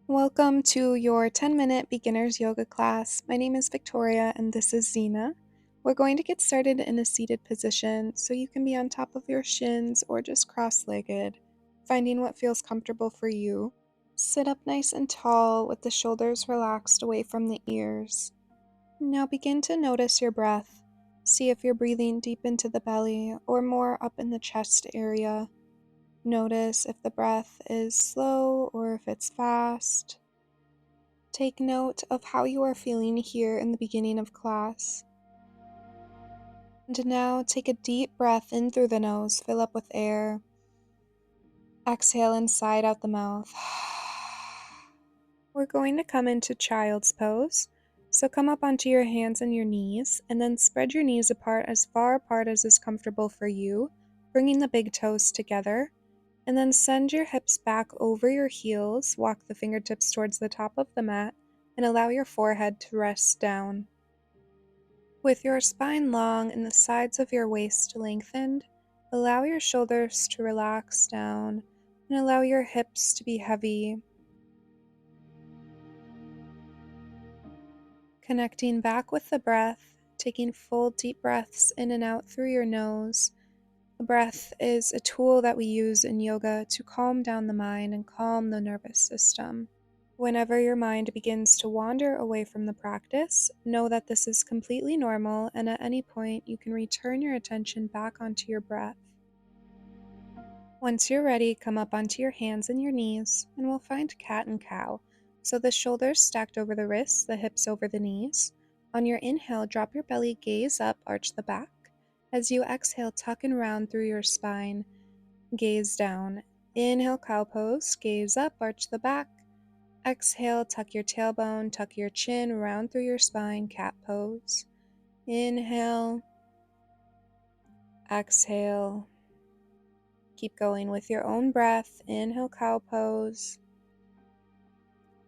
Welcome to your 10-minute beginner's yoga class. My name is Victoria and this is Zena. We're going to get started in a seated position so you can be on top of your shins or just cross-legged, finding what feels comfortable for you. Sit up nice and tall with the shoulders relaxed away from the ears. Now begin to notice your breath. See if you're breathing deep into the belly or more up in the chest area. Notice if the breath is slow or if it's fast. Take note of how you are feeling here in the beginning of class. And now take a deep breath in through the nose, fill up with air. Exhale inside out the mouth. We're going to come into child's pose. So come up onto your hands and your knees, and then spread your knees apart as far apart as is comfortable for you, bringing the big toes together. And then send your hips back over your heels, walk the fingertips towards the top of the mat, and allow your forehead to rest down. With your spine long and the sides of your waist lengthened, allow your shoulders to relax down and allow your hips to be heavy. Connecting back with the breath, taking full deep breaths in and out through your nose. The breath is a tool that we use in yoga to calm down the mind and calm the nervous system. Whenever your mind begins to wander away from the practice, know that this is completely normal, and at any point you can return your attention back onto your breath. Once you're ready, come up onto your hands and your knees, and we'll find cat and cow. So the shoulders stacked over the wrists, the hips over the knees. On your inhale, drop your belly, gaze up, arch the back. As you exhale, tuck and round through your spine, gaze down. Inhale, cow pose, gaze up, arch the back. Exhale, tuck your tailbone, tuck your chin, round through your spine, cat pose. Inhale, exhale. Keep going with your own breath. Inhale, cow pose.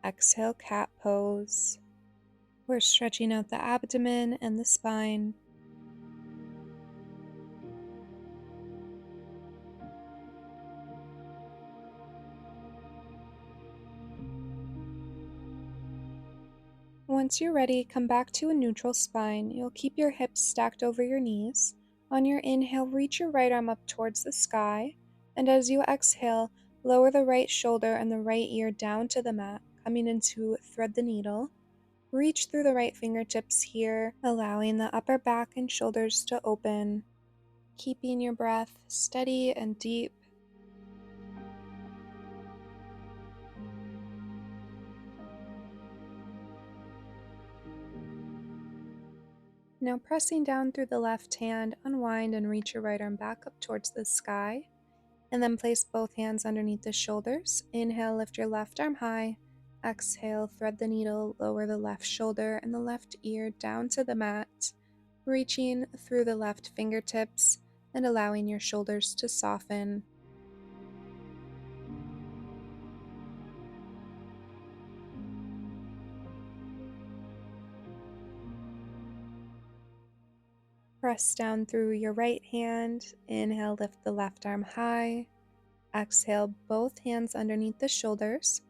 Exhale, cat pose. We're stretching out the abdomen and the spine. Once you're ready, come back to a neutral spine. You'll keep your hips stacked over your knees. On your inhale, reach your right arm up towards the sky. And as you exhale, lower the right shoulder and the right ear down to the mat, coming into thread the needle. Reach through the right fingertips here, allowing the upper back and shoulders to open. Keeping your breath steady and deep. Now pressing down through the left hand, unwind and reach your right arm back up towards the sky. And then place both hands underneath the shoulders. Inhale, lift your left arm high. Exhale, thread the needle, lower the left shoulder and the left ear down to the mat, reaching through the left fingertips and allowing your shoulders to soften. Press down through your right hand. Inhale, lift the left arm high. Exhale, both hands underneath the shoulders.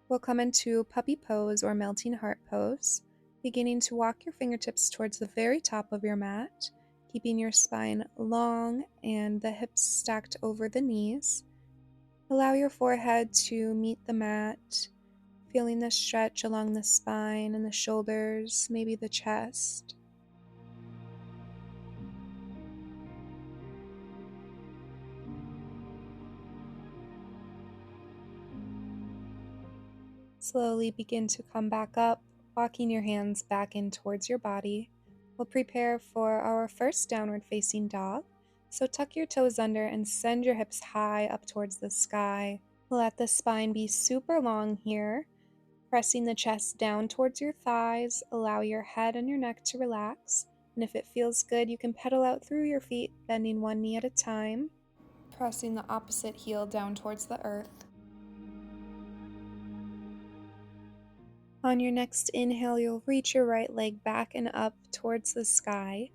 We'll come into puppy pose or melting heart pose, beginning to walk your fingertips towards the very top of your mat, keeping your spine long and the hips stacked over the knees. Allow your forehead to meet the mat, feeling the stretch along the spine and the shoulders, maybe the chest. Slowly begin to come back up, walking your hands back in towards your body. We'll prepare for our first downward facing dog. So tuck your toes under and send your hips high up towards the sky. Let the spine be super long here, pressing the chest down towards your thighs. Allow your head and your neck to relax. And if it feels good, you can pedal out through your feet, bending one knee at a time, pressing the opposite heel down towards the earth. On your next inhale, you'll reach your right leg back and up towards the sky.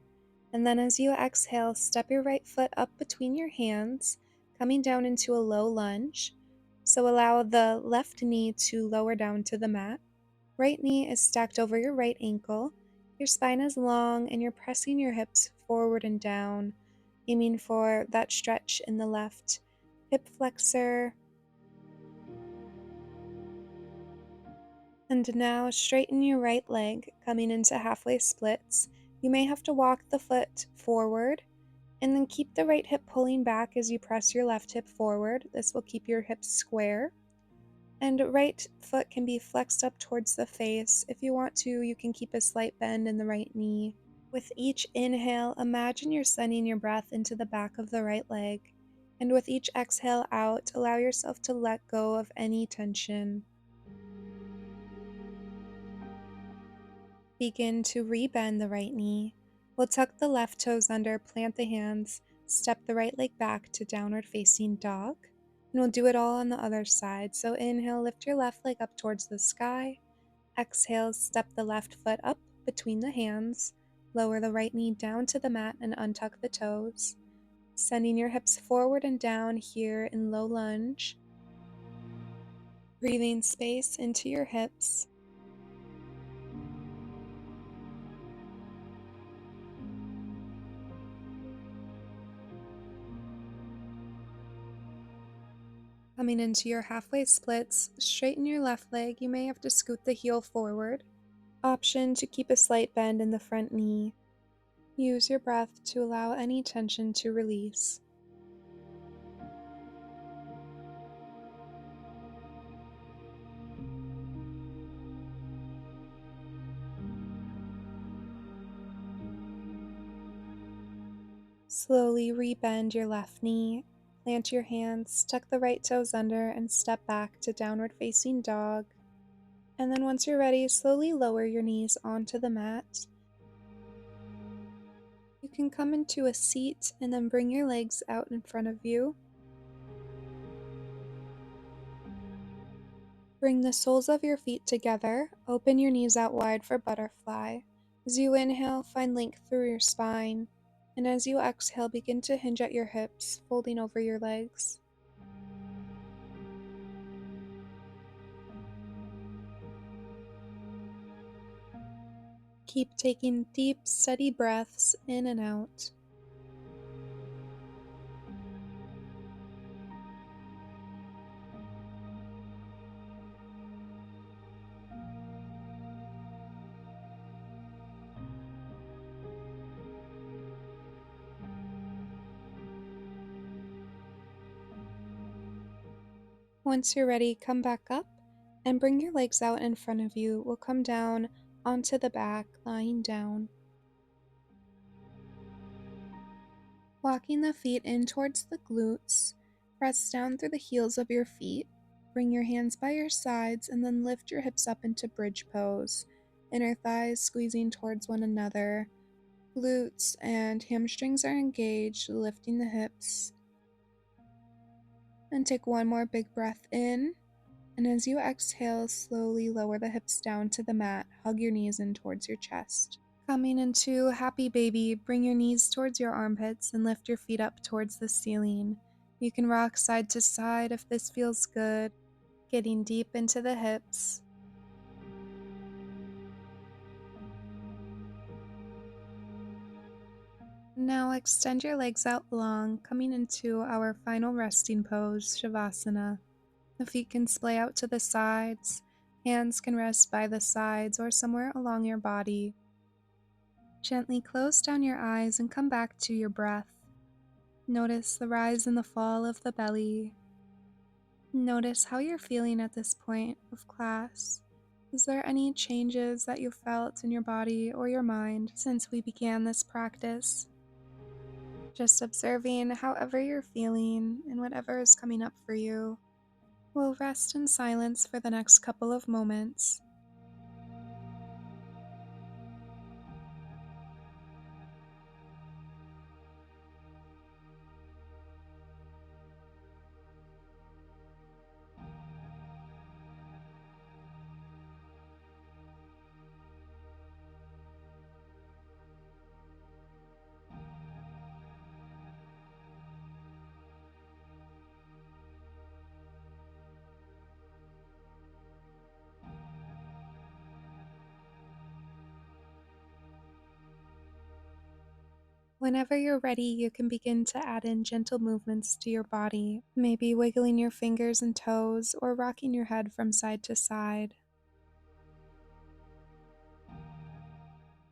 And then as you exhale, step your right foot up between your hands, coming down into a low lunge. So allow the left knee to lower down to the mat. Right knee is stacked over your right ankle. Your spine is long and you're pressing your hips forward and down, aiming for that stretch in the left hip flexor. And now straighten your right leg, coming into halfway splits. You may have to walk the foot forward and then keep the right hip pulling back as you press your left hip forward. This will keep your hips square. And right foot can be flexed up towards the face. If you want to, you can keep a slight bend in the right knee. With each inhale, imagine you're sending your breath into the back of the right leg. And with each exhale out, allow yourself to let go of any tension. Begin to rebend the right knee. We'll tuck the left toes under, plant the hands, step the right leg back to downward facing dog. And we'll do it all on the other side. So inhale, lift your left leg up towards the sky. Exhale, step the left foot up between the hands. Lower the right knee down to the mat and untuck the toes. Sending your hips forward and down here in low lunge. Breathing space into your hips. Coming into your halfway splits, straighten your left leg. You may have to scoot the heel forward. Option to keep a slight bend in the front knee. Use your breath to allow any tension to release. Slowly rebend your left knee. Plant your hands, tuck the right toes under, and step back to downward facing dog. And then once you're ready, slowly lower your knees onto the mat. You can come into a seat and then bring your legs out in front of you. Bring the soles of your feet together. Open your knees out wide for butterfly. As you inhale, find length through your spine. And as you exhale, begin to hinge at your hips, folding over your legs. Keep taking deep, steady breaths in and out. Once you're ready, come back up and bring your legs out in front of you. We'll come down onto the back, lying down. Walking the feet in towards the glutes, press down through the heels of your feet. Bring your hands by your sides and then lift your hips up into bridge pose. Inner thighs squeezing towards one another. Glutes and hamstrings are engaged, lifting the hips. And take one more big breath in. And as you exhale, slowly lower the hips down to the mat. Hug your knees in towards your chest. Coming into happy baby, bring your knees towards your armpits and lift your feet up towards the ceiling. You can rock side to side if this feels good, getting deep into the hips. Now extend your legs out long, coming into our final resting pose, Shavasana. The feet can splay out to the sides, hands can rest by the sides or somewhere along your body. Gently close down your eyes and come back to your breath. Notice the rise and the fall of the belly. Notice how you're feeling at this point of class. Is there any changes that you felt in your body or your mind since we began this practice? Just observing however you're feeling and whatever is coming up for you. We'll rest in silence for the next couple of moments. Whenever you're ready, you can begin to add in gentle movements to your body, maybe wiggling your fingers and toes or rocking your head from side to side.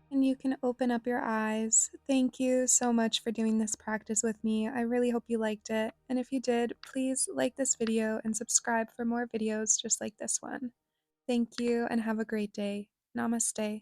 And you can open up your eyes. Thank you so much for doing this practice with me. I really hope you liked it. And if you did, please like this video and subscribe for more videos just like this one. Thank you and have a great day. Namaste.